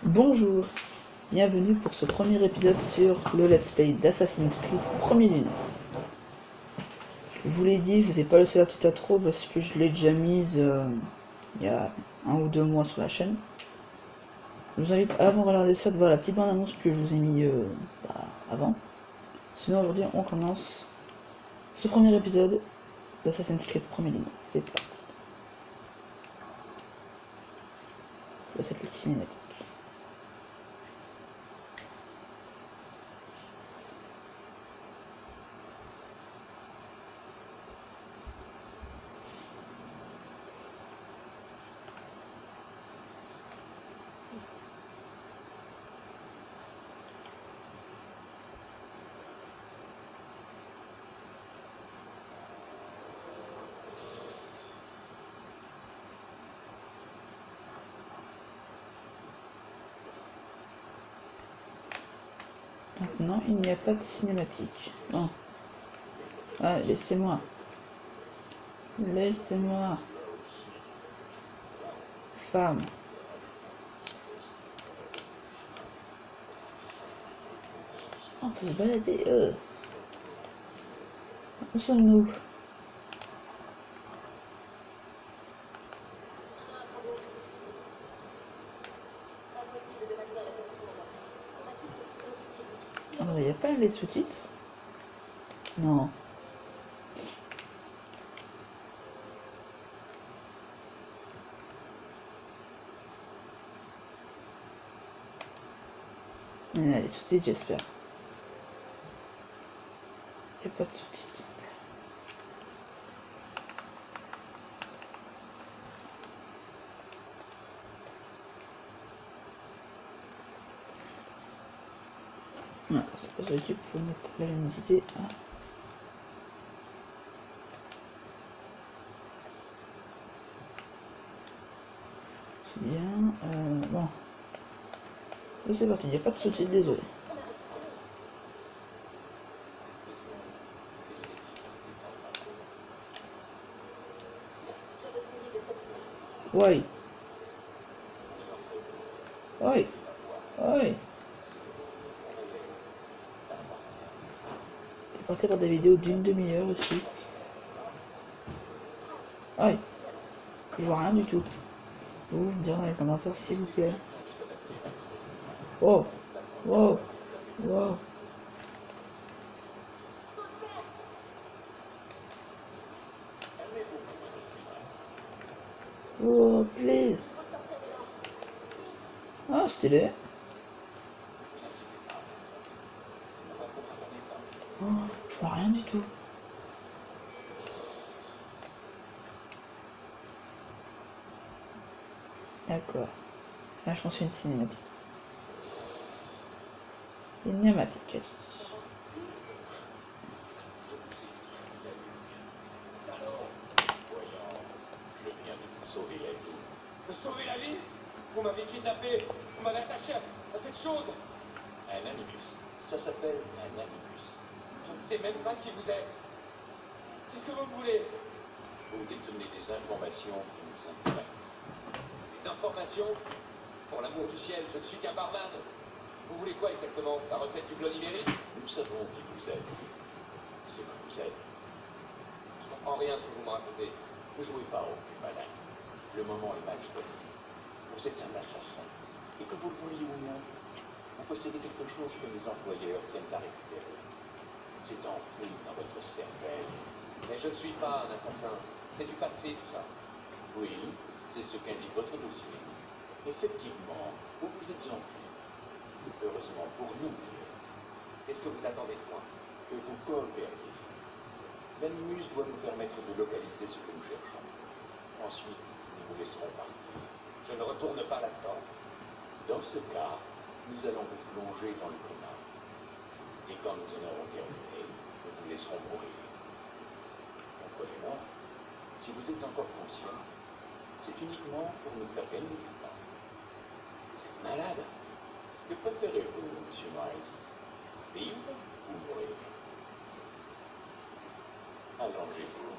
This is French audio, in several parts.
Bonjour, bienvenue pour ce premier épisode sur le Let's Play d'Assassin's Creed Premier Lune. Je vous l'ai dit, je vous ai pas laissé la petite intro parce que je l'ai déjà mise il y a 1 ou 2 mois sur la chaîne. Je vous invite avant de regarder ça de voir la petite bande annonce que je vous ai mis avant. Sinon aujourd'hui on commence ce premier épisode d'Assassin's Creed Premier Lune. C'est parti. Là c'est le cinématique. Maintenant, il n'y a pas de cinématique. Non. Ah, laissez-moi. Laissez-moi. Femme. On peut se balader. Où sommes-nous? Il n'y a pas les sous-titres? Non. Il y a les sous-titres, j'espère. Il n'y a pas de sous-titres. Ouais, c'est pas sur YouTube, faut mettre la luminosité. Ah. C'est bien. Bon. Et c'est parti, il n'y a pas de sous-titres, désolé. Ouais. Ouais. Ouais. C'est parti pour des vidéos d'une demi-heure aussi. Ouais. Je vois rien du tout. Vous me direz dans les commentaires s'il vous plaît. Oh. Wow. Wow. Oh, please. Ah, stylé. Oh, je vois rien du tout. D'accord. Là, je pense que c'est une cinématique. Cinématique. Sauver la vie? Vous m'avez kidnappé, vous m'avez attaché à cette chose. Un animus. Ça s'appelle un animus. Je ne sais même pas qui vous êtes. Qu'est-ce que vous voulez? Vous détenez des informations qui nous intéressent. Des informations? Pour l'amour du ciel, je ne suis qu'un barman. Vous voulez quoi exactement? La recette du Bloody Mary? Nous savons qui vous êtes. C'est que vous êtes. Je ne comprends rien à ce que vous me racontez. Ne jouez pas au plus malin. Le moment est mal choisi. Vous êtes un assassin. Et que vous le vouliez ou non, vous possédez quelque chose que les employeurs tiennent à récupérer. C'est enfoui dans votre cervelle. Mais je ne suis pas un assassin. C'est du passé, tout ça. Oui, c'est ce qu'indique votre dossier. Effectivement, vous vous êtes enfui. Heureusement pour nous. Qu'est-ce que vous attendez de moi? Que vous coopériez. L'animus doit nous permettre de localiser ce que nous cherchons. Ensuite, nous vous laisserons partir. Je ne retourne pas là-dedans. Dans ce cas, nous allons vous plonger dans le coma. Et quand nous en aurons terminé, nous vous laisserons mourir. Comprenez-moi, si vous êtes encore conscient, c'est uniquement pour nous faire gagner du temps. Vous êtes malade. Que préférez-vous, monsieur Miles? Vivre ou mourir? Allongez-vous.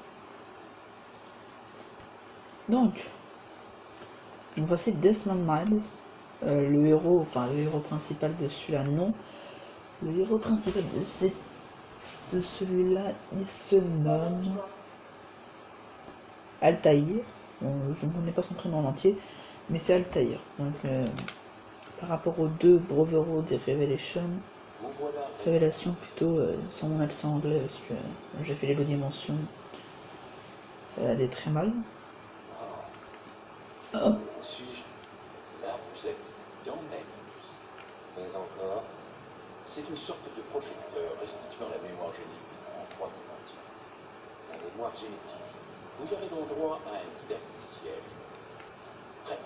Donc, voici Desmond Miles. Le héros, enfin le héros principal de celui-là, non. Le héros principal de celui-là, il se nomme Altaïr. Bon, je ne connais pas son prénom en entier, mais c'est Altaïr. Donc, par rapport aux deux Brotherhood et Révélation plutôt, sans mon accent anglais, parce que j'ai fait les deux dimensions. Ça allait très mal. Oh. Suis-je? Là, vous êtes dans Nanimus. Mais encore, c'est une sorte de projecteur restituant la mémoire génétique en 3 dimensions. La mémoire génétique. Vous aurez donc droit à un guide artificiel. Bref,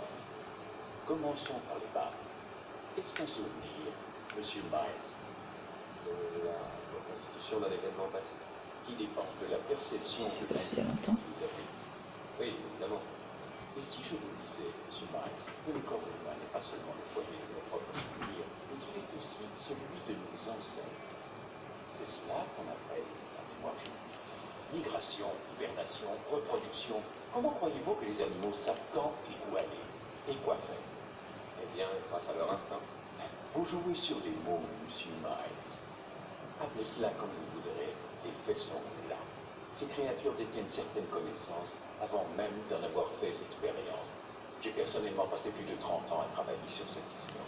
commençons par les bases. Qu'est-ce qu'un souvenir, Monsieur Miles? C'est la reconstitution d'un événement passé qui dépend de la perception C'est de passé il y a longtemps. Oui, évidemment. Et si je vous disais, Monsieur Miles, que le corps humain n'est pas seulement le foyer de nos propres souvenirs, mais qu'il est aussi celui de nos ancêtres. C'est cela qu'on appelle la mémoire génétique. Migration, hibernation, reproduction. Comment croyez-vous que les animaux savent quand et où aller? Et quoi faire? Eh bien, grâce à leur instinct. Vous jouez sur les mots, Monsieur Miles. Appelez cela comme vous voudrez, les faits sont là. Ces créatures détiennent certaines connaissances avant même d'en avoir fait l'expérience. J'ai personnellement passé plus de 30 ans à travailler sur cette question.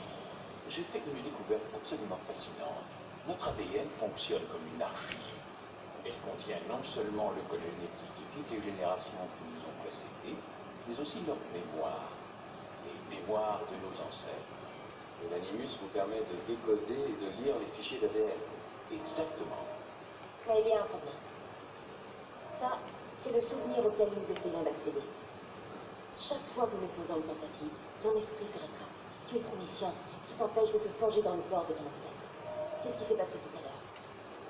J'ai fait une découverte absolument fascinante. Notre ADN fonctionne comme une archive. Elle contient non seulement le code génétique de toutes les générations qui nous ont précédés, mais aussi leur mémoire, les mémoires de nos ancêtres. Et l'animus vous permet de décoder et de lire les fichiers d'ADN. Exactement. Mais il y a un problème. Ça, c'est le souvenir auquel nous essayons d'accéder. Chaque fois que nous faisons une tentative, ton esprit se rattrape. Tu es trop méfiant, ce qui t'empêche de te plonger dans le corps de ton ancêtre. C'est ce qui s'est passé tout à l'heure.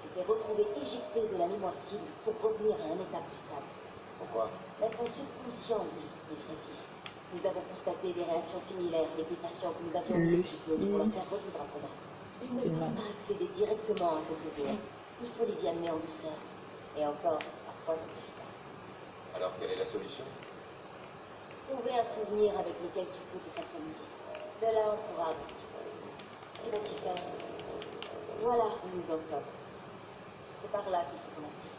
Tu t'es retrouvé éjecté de la mémoire cible pour revenir à un état plus stable. Pourquoi? Mais ton subconscient, lui, il résiste. Nous avons constaté des réactions similaires avec des patients que nous avions mis sous hypnose pour leur faire revivre un trauma. Ils ne peuvent pas accéder directement à vos souvenirs. Il faut les y amener en douceur. Et encore, parfois c'est efficace. Alors quelle est la solution? Trouver un souvenir avec lequel tu peux te synchroniser. De là, on pourra avancer. Tu vas t'y faire. Voilà où nous en sommes. C'est par là qu'il faut commencer.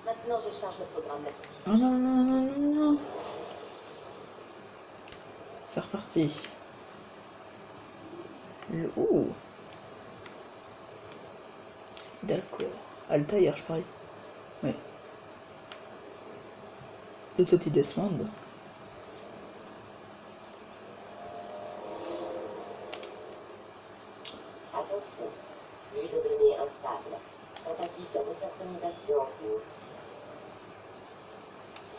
Maintenant, je charge le programme d'apprentissage. Oh non, non, non, non, non. C'est reparti. Ouh. D'accord. Altaïr, je parie. Oui. Le Toti Desmond. Attention, flux de données instable. Tentative de resynchronisation en cours.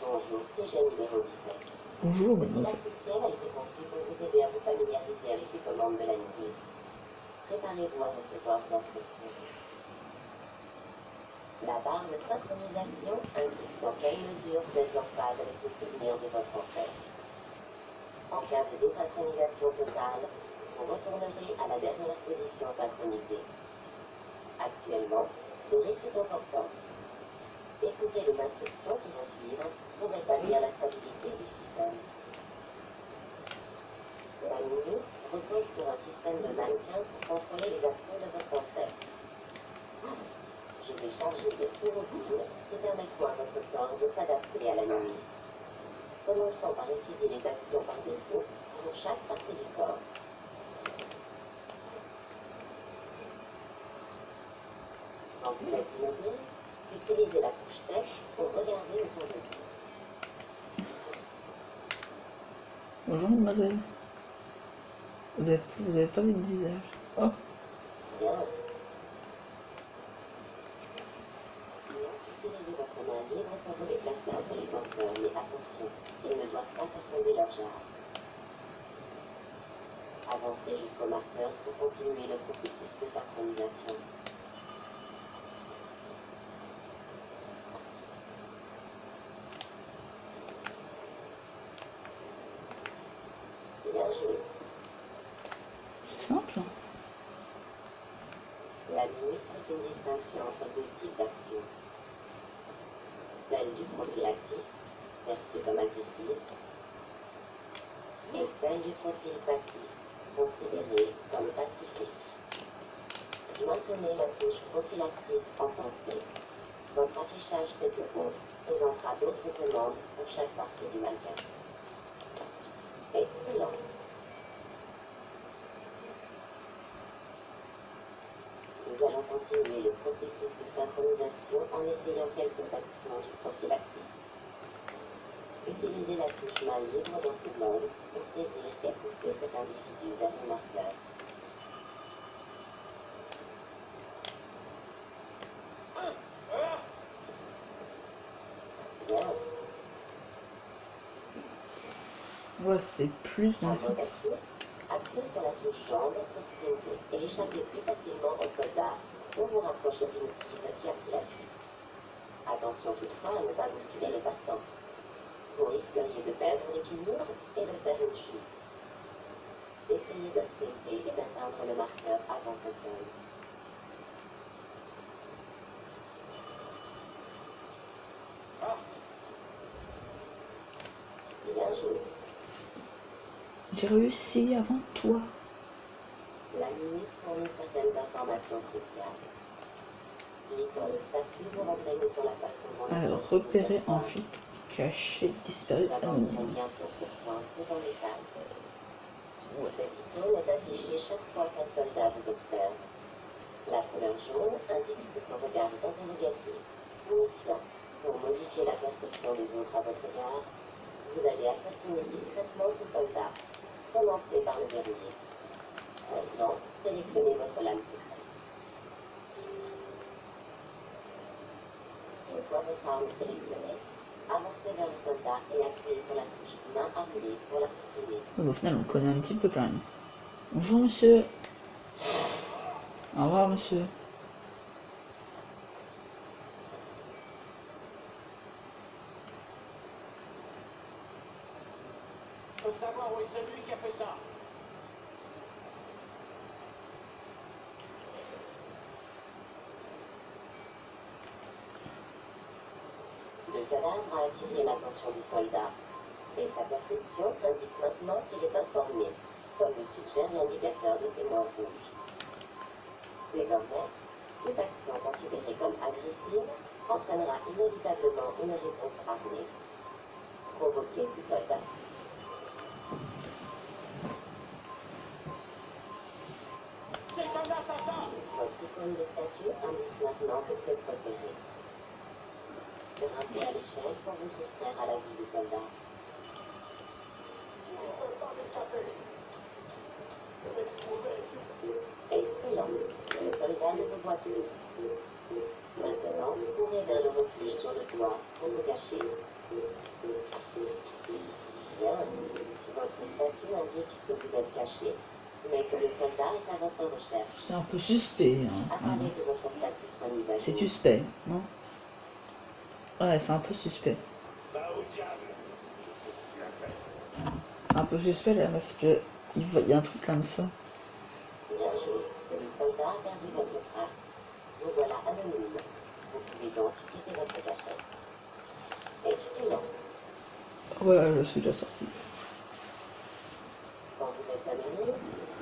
Bonjour, c'est Jeanne numéro 17. Bonjour, mademoiselle. L'artificiel a été conçu pour vous aider à vous familiariser avec les commandes de l'animus. Préparez-vous à recevoir l'instruction. La barre de synchronisation indique dans quelle mesure vous êtes en phase avec le souvenir de votre ancêtre. En cas de désynchronisation totale, vous retournerez à la dernière position synchronisée. Actuellement, ce risque est important. Écoutez les instructions qui vont suivre pour rétablir la stabilité du système. L'animus repose sur un système de mannequin pour contrôler les actions de votre ancêtre. Je vais charger des sous-routines qui permettront à votre corps de s'adapter à l'animus. Commençons par étudier les actions par défaut pour chaque partie du corps. Quand vous êtes immobile, utilisez la touche sèche pour regarder autour de vous. Bonjour, mademoiselle. Vous avez pas vu de visage. Oh. Bien. Utilisez votre main libre pour vous déplacer entre les penseurs, mais attention, ils ne doivent pas s'assembler leur jarre. Avancez jusqu'au marqueur pour continuer le processus de synchronisation. Bien joué. C'est simple. L'animus fait une distinction entre deux types d'actions. Celle du profil actif, perçue comme agressive, et celle du profil passif, sélectionnez la touche prophylactique enfoncée. Votre affichage tête haute présentera d'autres commandes pour chaque partie du mannequin. Excellent. Nous allons continuer le processus de synchronisation en essayant quelques actions du prophylactique. Utilisez la touche main libre dans ce mode pour saisir et pousser cet individu vers le marqueur. Bien. Ouais, c'est plus En d'un mode actif, appuyez sur la touche jambe pour sprinter et échapper plus facilement aux soldats ou vous rapprocher d'une cible qui attire la fuite. Attention toutefois à ne pas bousculer les passants. Vous risqueriez de perdre l'équilibre et de faire une chute. Essayez de sprinter et d'atteindre le marqueur avant ce sol. Bien joué. J'ai réussi avant toi. La minute fournit certaines informations cruciales. L'icône statue vous renseigne sur la façon dont Alors, repérer en fuite, caché, disparu, Nous anonyme. avancerons bien sûr ce point plus en détail. Cette icône est affichée chaque fois qu'un soldat vous observe. La couleur jaune indique que son regard est interrogatif ou méfiant. Pour modifier la perception des autres à votre égard, vous allez assassiner discrètement ce soldat. Commencez par le verrouiller. Maintenant, sélectionnez votre lame secrète. Une fois votre arme sélectionnée, avancez vers le soldat et appuyez sur la touche main armée pour la supprimer. Donc, au final, on connaît un petit peu quand même. Bonjour monsieur. Au revoir monsieur. Je veux savoir où est celui qui a fait ça. Le cadavre a attiré l'attention du soldat, et sa perception indique maintenant qu'il est informé, comme le suggère l'indicateur de témoin rouge. Désormais, toute action considérée comme agressive entraînera inévitablement une réponse armée. Provoquez ce soldat. C'est un assassin. Votre icône de statut indique maintenant que c'est protégé. Grimpez à l'échelle pour vous soustraire à la vie du soldat. Il ne peut pas m'échapper. Je vais le trouver. Excellent. Le soldat ne vous voit plus. Maintenant, courez vers le refuge sur le toit pour vous cacher. Bien. Votre statut indique que vous êtes caché, mais que le soldat est à votre recherche. C'est un peu suspect. Hein. Attendez que votre statut soit mis à C'est jour. suspect, non? Ouais, c'est un peu suspect. Va au diable. C'est un peu suspect là parce que il y a un truc comme ça. Bien joué. Le soldat a perdu votre trace. Vous voilà anonyme. Vous pouvez donc quitter votre cachette. Excellent. Ouais, je suis déjà sorti. Quand vous êtes anonyme,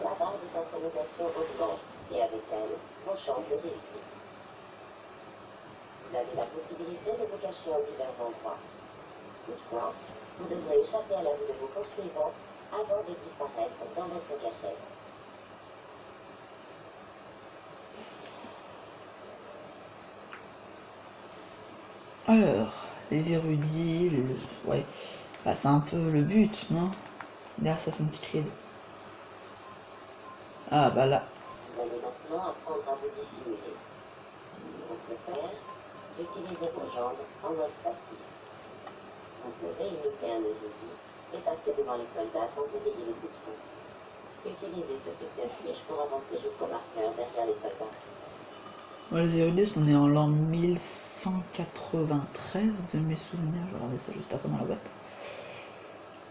la barre de synchronisation augmente et avec elle, vos chances de réussite. Vous avez la possibilité de vous cacher en divers endroits. Toutefois, vous devrez échapper à la vue de vos poursuivants avant de disparaître dans votre cachette. Alors, les érudits, ouais, bah, c'est un peu le but, non? D'Assassin's Creed. Ah bah là, Vous allez maintenant apprendre à vous dissimuler. Pour ce faire, utilisez vos jambes en mode passif. Vous pouvez imiter un érudit et passer devant les soldats sans éveiller les soupçons. Utilisez ce subterfuge pour avancer jusqu'au marqueur derrière les soldats. ouais, les érudits, on est en l'an 1193 de mes souvenirs. Je vais regarder ça juste après dans la boîte.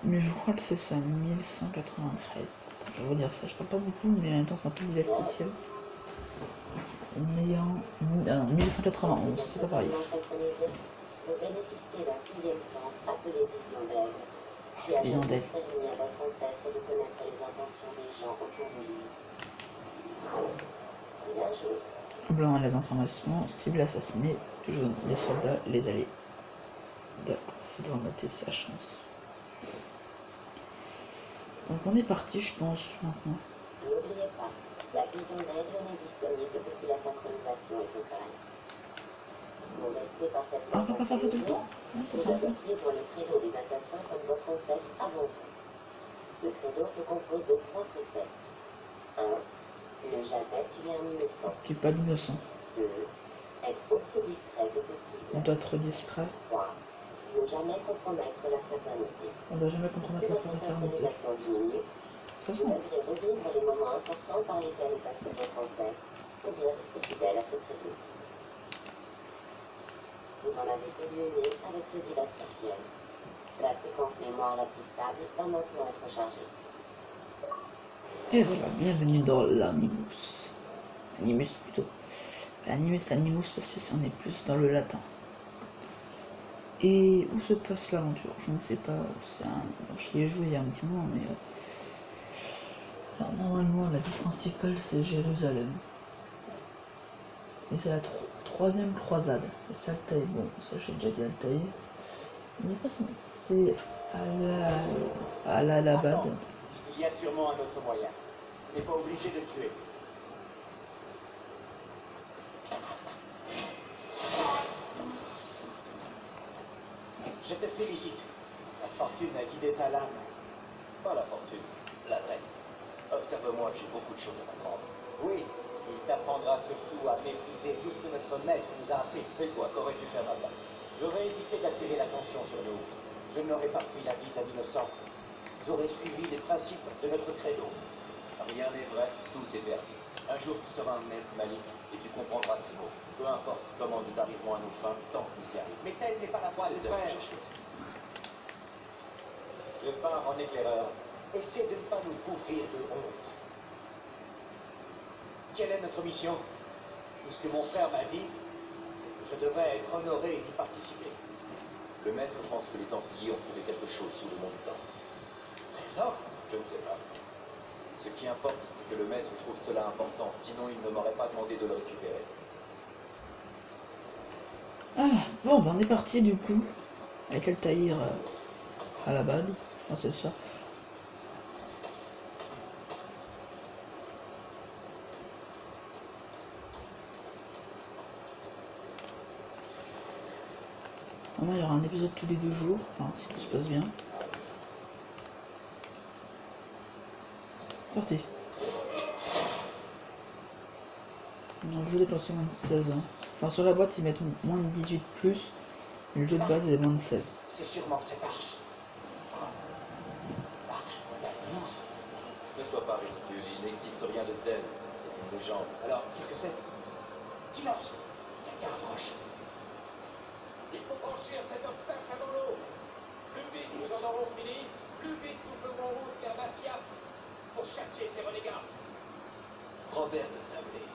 Mais je crois que c'est ça, 1193. Attends, je vais vous dire ça, je parle pas beaucoup, mais en même temps c'est un peu divertissant. On est en 1191, c'est pas pareil. Vous bénéficiez d'un sixième sens appelé vision d'aigle, qui a Vision d'aigle. permis à votre ancêtre de connaître les intentions des gens autour de lui. Bien joué. Blanc a les informations, cible assassinée, jaune, les soldats, les alliés. D'accord, faudra noter sa chance. Donc on est parti, je pense, maintenant. N'oubliez pas, la fusion d'aigle n'est disponible que si la synchronisation est totale. Vous restez parfaitement Ah, on peut pas faire ça tout le temps? Ouais, c'est Vous sympa. devez suivre le credo des assassins comme votre ancêtre avant vous. Ce credo se compose de 3 préceptes. 1. Ne jamais tuer un innocent. Tu es pas d'innocent. 2. Être aussi discret que possible. On doit être discret. 3. Ne jamais compromettre la fraternité. On doit jamais compromettre Si la votre fraternité. synchronisation diminue, De toute vous façon, devriez revivre les moments importants par lesquels est passé votre ancêtre pour dire rester fidèle à ce credo. Vous en avez terminé avec ce Bastien. La séquence mémoire la plus stable va maintenant être chargée. et voilà, bienvenue dans l'Animus. Animus plutôt. L'Animus, l'Animus, parce que on est plus dans le latin. Et où se passe l'aventure? Je ne sais pas. Je l'ai joué il y a un petit moment, mais alors, normalement la ville principale c'est Jérusalem. Et c'est la troisième croisade. Et ça, Altaïr, bon, ça j'ai déjà dit Altaïr. Mais pas c'est à l'Alabad. Attends, il y a sûrement un autre moyen. Tu n'es pas obligé de tuer. Je te félicite. La fortune a guidé ta lame. Pas la fortune, l'adresse. Observe-moi, j'ai beaucoup de choses à t'apprendre. Oui, il t'apprendra surtout à mépriser tout ce que notre maître nous a appris. Et toi, qu'aurais-tu fait à ma place? J'aurais évité d'attirer l'attention sur nous. Je n'aurais pas pris la vie d'un innocent. J'aurais suivi les principes de notre credo. Rien n'est vrai, tout est perdu. Un jour, tu seras un maître Malik et tu comprendras ces mots. Peu importe comment nous arriverons à nos fins, tant que nous y arrivons. Mais telle n'est pas la voie de C'est celle que faire. j'ai choisie. Je pars en éclaireur. Essaie de ne pas nous couvrir de honte. Quelle est notre mission? Puisque mon frère m'a dit, je devrais être honoré d'y participer. Le maître pense que les Templiers ont trouvé quelque chose sous le mont du Temple. Trésor? Je ne sais pas. Ce qui importe, c'est que le maître trouve cela important, sinon il ne m'aurait pas demandé de le récupérer. Ah, bon, ben on est parti du coup. Avec Altaïr à la bad. Je pense que c'est ça. Normalement, il y aura un épisode tous les 2 jours, enfin, si tout se passe bien. Parti. Donc, le jeu est passé moins de 16 ans. Enfin, sur la boîte, ils mettent moins de 18 plus, mais le jeu de base est moins de 16. C'est sûrement cette arche. L'arche de l'Alliance. Ne sois pas ridicule, il n'existe rien de tel. C'est une légende. Alors, qu'est-ce que c'est? Silence! Quelqu'un approche. Il faut franchir cet obstacle avant l'eau. Plus vite nous en aurons fini, plus vite nous ferons route vers Masyaf pour chercher ces renégats. Robert de Sablé,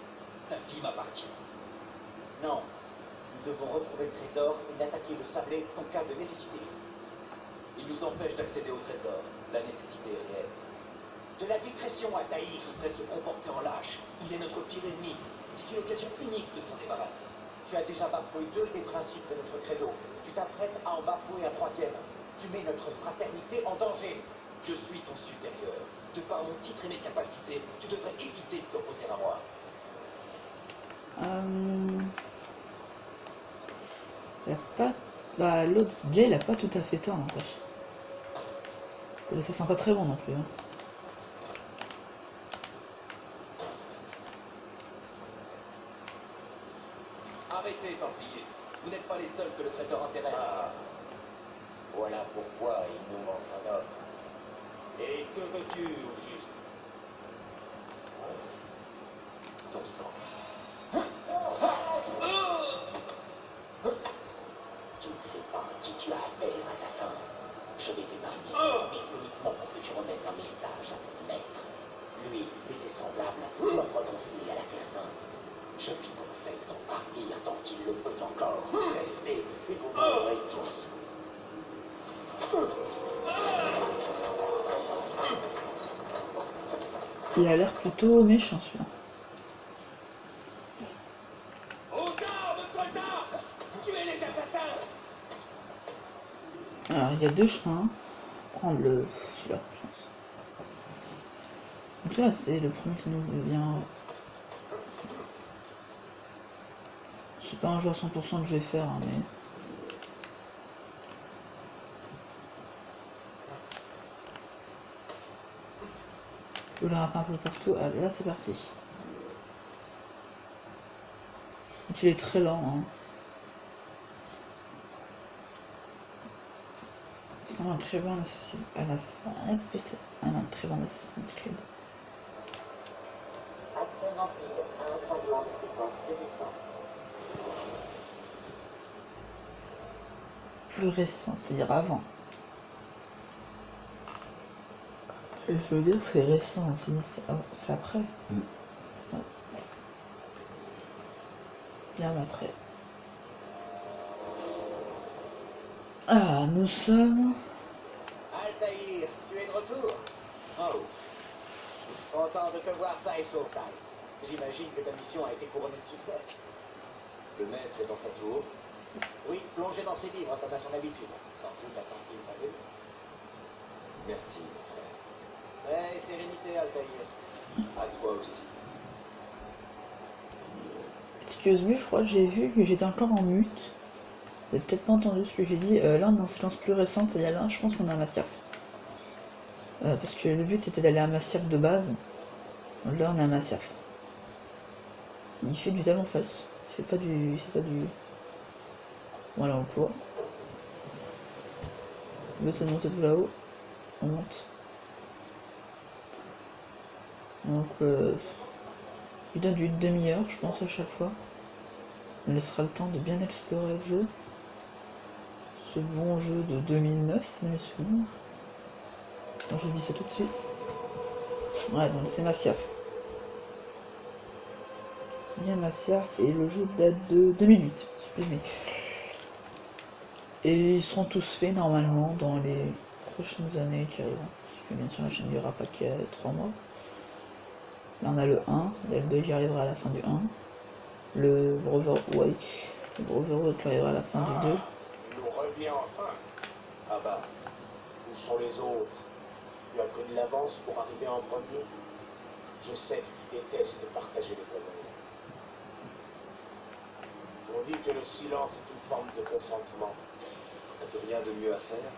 sa fille m'appartient. Non, nous devons retrouver le trésor et attaquer le sablé en cas de nécessité. Il nous empêche d'accéder au trésor. La nécessité est réelle. De la discrétion à Taïr. Ce serait se comporter en lâche. Il est notre pire ennemi. C'est une occasion unique de s'en débarrasser. Tu as déjà bafoué 2 des principes de notre credo. Tu t'apprêtes à en bafouer un 3e. Tu mets notre fraternité en danger. Je suis ton supérieur. De par mon titre et mes capacités, tu devrais éviter de t'opposer à moi. Il a pas... Bah, l'autre, Jay, il a pas tout à fait tort, n'empêche. Et ça sent pas très bon non plus. Hein. Arrêtez, Templier. Vous n'êtes pas les seuls que le trésor intéresse. Ah, voilà pourquoi il nous manque un homme. Et que veux-tu, au juste? Ton sang. Tu ne sais pas qui tu as affaire, assassin. Je vais t'épargner, mais uniquement pour que tu remettes un message à ton maître. Lui et ses semblables l'ont renoncé à la Terre Sainte. Je lui conseille d'en partir tant qu'il le peut encore. Restez et vous mourrez tous. Il a l'air plutôt méchant celui-là. il y a deux chemins. Prendre le celui-là. Donc là, c'est le premier qui nous vient. C'est pas un jeu à 100% que je vais faire, hein, mais. Je le râpe un peu partout. Allez, là, c'est parti. Donc, il est très lent. Hein. C'est vraiment un très bon Assassin's Creed. Accès rapide à un fragment de séquence de descente. Plus récent, c'est-à-dire avant. Et ça veut dire que c'est récent, sinon c'est après. Ouais. Bien après. Ah, nous sommes... Altaïr, tu es de retour? Oh. Content de te voir sain et sauf, Taï. J'imagine que ta mission a été couronnée de succès. Le maître est dans sa tour? Oui, plongé dans ses livres comme à son habitude. Sans doute attend-il ta venue. Merci, mon frère. Paix et sérénité, Altaïr. À toi aussi. Excuse-moi, je crois que j'ai vu que j'étais encore en mute. Vous avez peut-être pas entendu ce que j'ai dit. Là, on est en séquence plus récente, c'est-à-dire là, je pense qu'on a un Mastiaf. Parce que le but c'était d'aller à Mastiaf de base. Là, on a un Mastiaf. Il fait du talon face. Il fait pas du. Voilà, on voit. Le but c'est de monter tout là-haut. On monte. Donc, il donne une demi-heure, je pense, à chaque fois. On laissera le temps de bien explorer le jeu. Ce bon jeu de 2009, dans les souvenirs. Non, je dis ça tout de suite. Ouais, donc c'est Mastiaf. C'est bien Mastiaf, et le jeu date de 2008, excusez-moi. Et ils seront tous faits normalement dans les prochaines années qui arriveront. Parce que bien sûr, la chaîne durera pas qu'il y a 3 mois. Là, on a le 1, il y a le 2 qui arrivera à la fin du 1. Le Brotherhood qui arrivera à la fin du 2. Il nous revient enfin. Ah bah, Où sont les autres? Tu as pris de l'avance pour arriver en premier? Je sais que tu détestes partager les honneurs. On dit que le silence est une forme de consentement. n'as-tu rien de mieux à faire?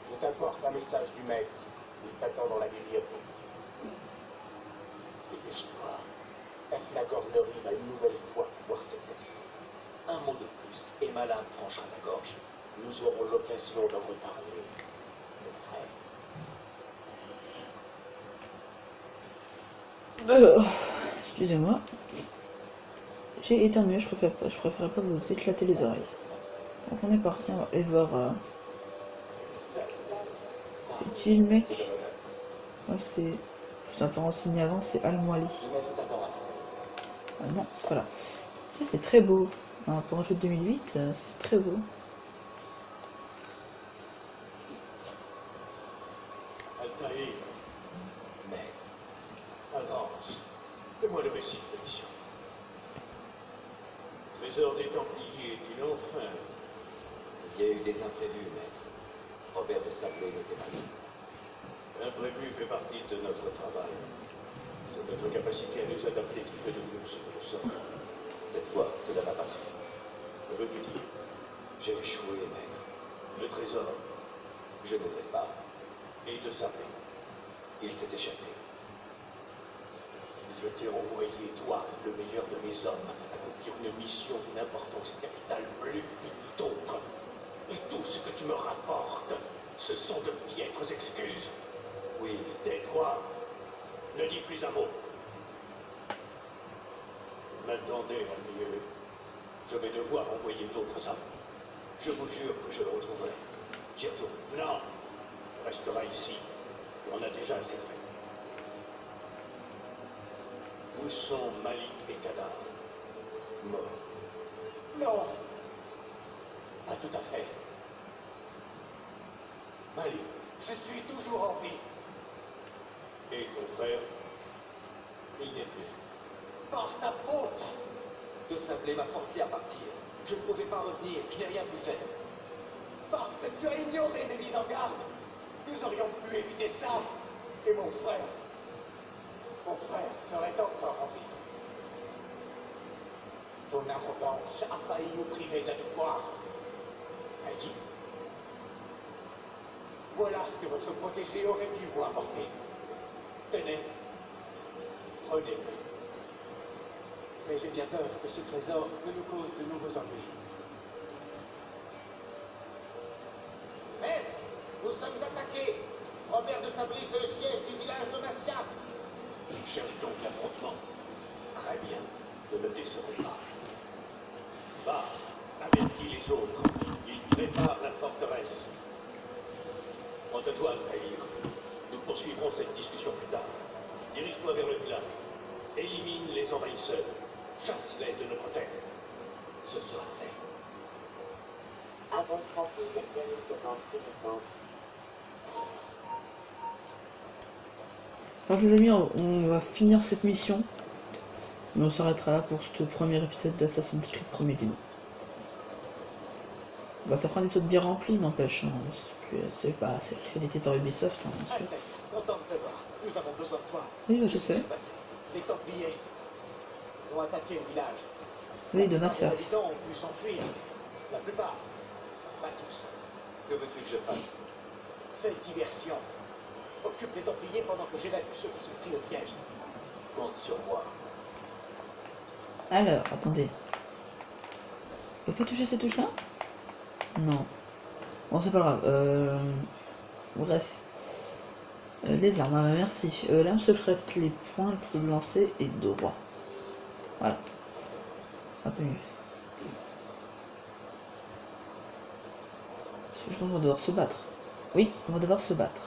Je t'apporte un message du maître. Il t'attend dans la bibliothèque. Dépêche-toi. La flagornerie va une nouvelle fois pouvoir s'exercer. Un mot de plus, et Malin tranchera la gorge. Nous aurons l'occasion d'en reparler. Mon frère. Alors, excusez-moi. J'ai éternué, je préférerais pas vous éclater les oreilles. Donc on est parti, on va aller voir... C'est qui le mec? Ouais, c'est... Je vous ai pas renseigné avant, c'est Al-Mwali. Ah non, c'est pas là. Ça, c'est très beau. Hein, pour un jeu de 2008, c'est très beau. Altaïr. Mais, avance. Fais-moi le récit de la mission. Trésor des Templiers, tu enfin. Il y a eu des imprévus, maître. Robert de Sablé n'était pas là. L'imprévu fait partie de notre travail. C'est notre capacité à nous adapter qui fait de nous ce que nous sommes. Cette fois, cela n'a pas suffi. Que veux-tu dire? J'ai échoué, maître. Le trésor, Je ne l'ai pas. et de Sablé. Il s'est échappé. Je t'ai envoyé, toi, le meilleur de mes hommes, accomplir une mission d'une importance capitale plus qu'une d'autres. Et tout ce que tu me rapportes, ce sont de piètres excuses. Oui, Tais-toi. Ne dis plus un mot. M'attendez, ennuyeux. Je vais devoir envoyer d'autres hommes. Je vous jure que je le retrouverai. J'y retourne. Non. Il restera ici. On a déjà assez fait. Où sont Malik et Kadar? mort. Non. Pas tout à fait. Malik, je suis toujours en vie. Et ton frère? Il n'est plus. Par ta faute. De Sablé m'a forcé à partir. Je ne pouvais pas revenir, je n'ai rien pu faire. Parce que tu as ignoré mes mises en garde. Nous aurions pu éviter ça. Et mon frère serait encore en vie. Ton arrogance a failli nous priver de la victoire. Maggie, voilà ce que votre protégé aurait dû vous apporter. Tenez, prenez-le. Mais j'ai bien peur que ce trésor ne nous cause de nouveaux ennuis. Mais, nous sommes attaqués. Robert de Sablis fait le siège du village de Massia. Cherche donc l'affrontement. Très bien, ne me décevez pas. Bah, avertis les autres. Ils préparent la forteresse. Quant à toi, Tahir, nous poursuivrons cette discussion plus tard. Dirige-toi vers le village. Élimine les envahisseurs. Chasse-les de notre terre. Ce sera fait. Avance rapide, dernière séquence précédente. Alors les amis, on va finir cette mission. Mais on s'arrêtera là pour ce premier épisode d'Assassin's Creed premier ligne. Bah ça prend un épisode bien rempli, n'empêche. Hein, c'est crédité par Ubisoft, hein, bien sûr. Content de te voir. Nous avons besoin de toi. Oui, bah, je sais. Les Templiers ont attaqué le village. Oui, de Les Massia. habitants ont pu s'enfuir. La plupart. Pas tous. Que veux-tu que je fasse? Fais diversion. Occupe les Templiers pendant que j'évacue ceux qui sont pris au piège. Compte sur moi. Alors, attendez. On peut pas toucher ces touches-là? Non. Bon, c'est pas grave. Bref. Les armes, ah, merci. L'arme secrète, les points, le coup de lancer et droit. Voilà. C'est un peu mieux. Parce que je pense qu'on va devoir se battre. Oui, on va devoir se battre.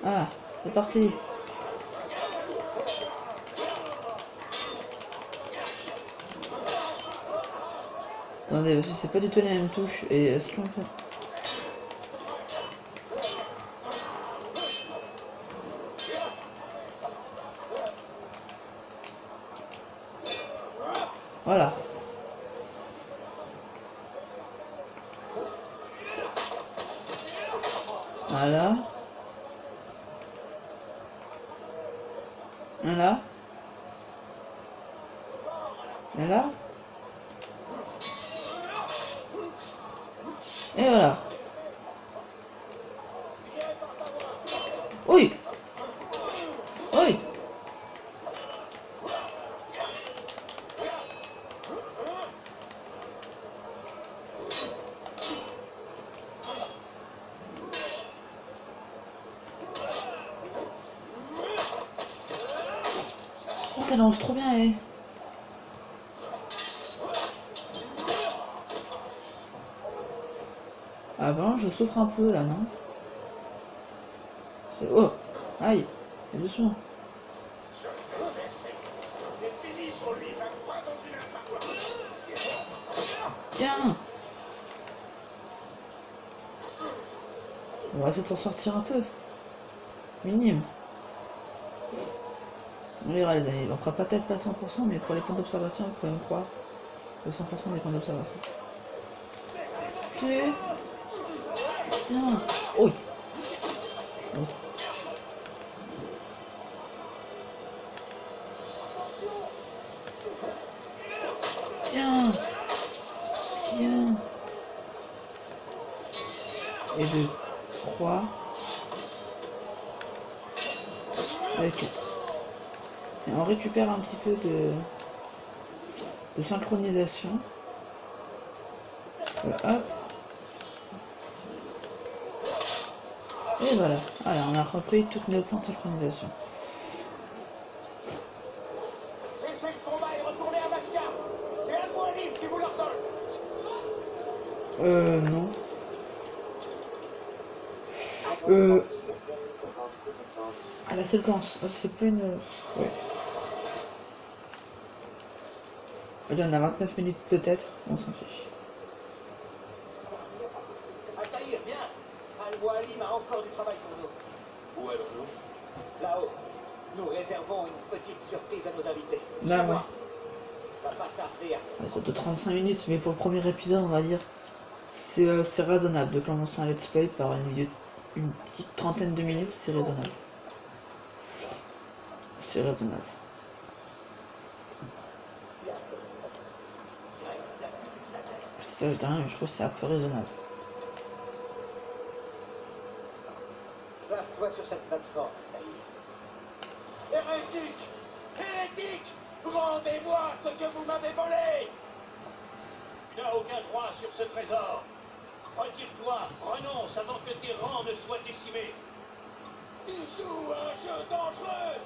Ah, c'est parti. Attendez, parce que c'est pas du tout la même touche. Et est-ce qu'on peut... Voilà. Voilà. Voilà. Et là. Et voilà. Oui. Oui. Oh, ça lance trop bien, eh. Avant, je souffre un peu là, non? Oh, aïe, et doucement. Tiens. On va essayer de s'en sortir un peu. Minime. On verra les amis, on fera pas peut-être pas 100%, mais pour les points d'observation, vous pouvez me croire que 100% des points d'observation. Tiens. Oui. Oh. Tiens. Tiens. Et 2, 3. Et 4. On récupère un petit peu de synchronisation. Hop. Et voilà. Voilà, on a repris toutes nos points de synchronisation. Cessez le combat et retournez à Massia. C'est un point libre qui vous l'ordonne. Non. Ah, la séquence, c'est pas une... Ouais. Allez, on a 29 minutes peut-être, on s'en fiche. Altaïr, viens. Al-Mualim a encore du travail pour nous. Où allons-nous? Là-haut, nous réservons une petite surprise à nos invités. Là, ouais. va pas tarder à... Ça doit 35 minutes, mais pour le premier épisode, on va dire, c'est raisonnable de commencer un let's play par une petite trentaine de minutes, c'est raisonnable. C'est raisonnable. Ça, je dis rien, mais je trouve que c'est un peu raisonnable. Place-toi sur cette plateforme, Hérétique! Hérétique! Rendez-moi ce que vous m'avez volé! Tu n'as aucun droit sur ce trésor. Retire-toi, renonce avant que tes rangs ne soient décimés. Tu joues à un jeu dangereux.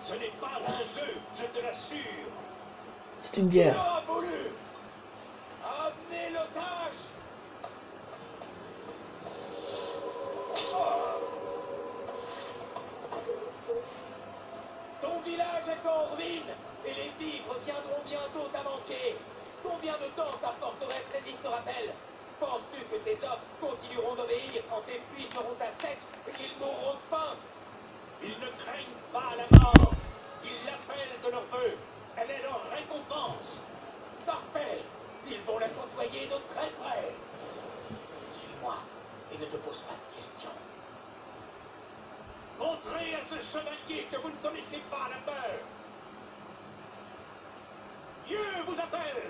Ce n'est pas un jeu, je te l'assure. C'est une Tu bière. l'as voulu. Amenez l'otage. Ton village est en ruine et les vivres viendront bientôt à manquer. Combien de temps t'apporterait cette rappel? Penses-tu que tes hommes continueront d'obéir quand tes puits seront à sec et qu'ils mourront de faim? Ils ne craignent pas la mort. Ils l'appellent de leur vœu. Elle est leur récompense. Parfait. Ils vont la côtoyer de très près. Suis-moi et ne te pose pas de questions. Montrez à ce chevalier que vous ne connaissez pas la peur. Dieu vous appelle.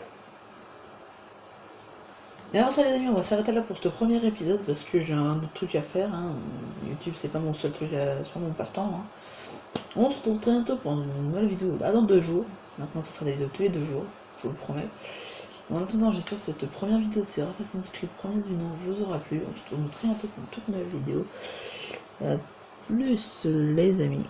Et alors ça les amis, on va s'arrêter là pour ce premier épisode parce que j'ai un autre truc à faire. Hein. YouTube c'est pas mon seul truc, c'est pas mon passe-temps. Hein. On se retrouve très bientôt pour une nouvelle vidéo, là dans 2 jours. Maintenant ce sera des vidéos tous les 2 jours, je vous le promets. En attendant, j'espère que cette première vidéo sur Assassin's Creed premier du nom vous aura plu. On se retrouve très bientôt pour une toute nouvelle vidéo. A plus les amis.